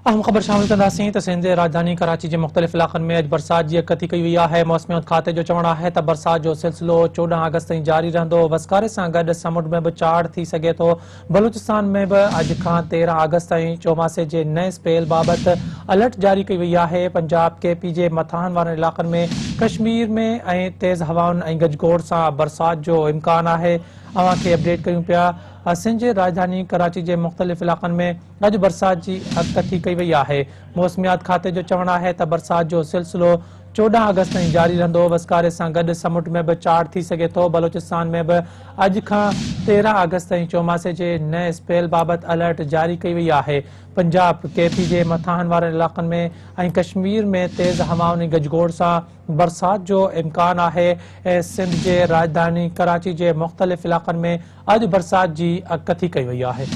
अहम ख़बर शामिल कंदासीं त सिंध राजधानी कराची के मुख़्तलिफ़ इलाक़नि में अॼु बरसात जी अकती कई वई आहे। मौसमियात खाते जो चवणु आहे त बरसात जो सिलसिलो 14 अगस्त ताईं जारी रहंदो। वसकारे सां गॾु समुंड में बि चाड़ थी सघे थो। बलूचिस्तान में बि अॼु खां 13 अगस्त ताईं चौमासे जे नए स्पेल बाबति अलर्ट जारी कई वई आहे। पंजाब केपी जे मथाहनि वारनि इलाक़नि में, कश्मीर में ऐं तेज़ हवाउनि ऐं गजगोड़ सां बरसात जो इम्कान आहे। अवां खे अपडेट कयूं पिया। सिंध जे राजधानी कराची के मुख़्तलिफ़ इलाक़नि में अॼु बरसात जी अकती कई वई आहे। मौसमियात खाते जो चवणु आहे त बरसात जो सिलसिलो 14 अगस्त ताईं जारी रहंदो। वसकारे सां गॾु समुंड में बि चाड़ थी सघे थो। बलूचिस्तान में बि अॼु खां 13 अगस्त ताईं चौमासे जे नए स्पेल बाबति अलर्ट जारी कई वई आहे। पंजाब केपी जे मथाहनि वारनि इलाक़नि में ऐं कश्मीर में तेज़ हवाउनि ऐं गजगोड़ सां बरसात जो इम्कान आहे। ऐं सिंध जे राजधानी कराची जे मुख़्तलिफ़ इलाक़नि में अॼु बरसात जी अकती कई वई आहे।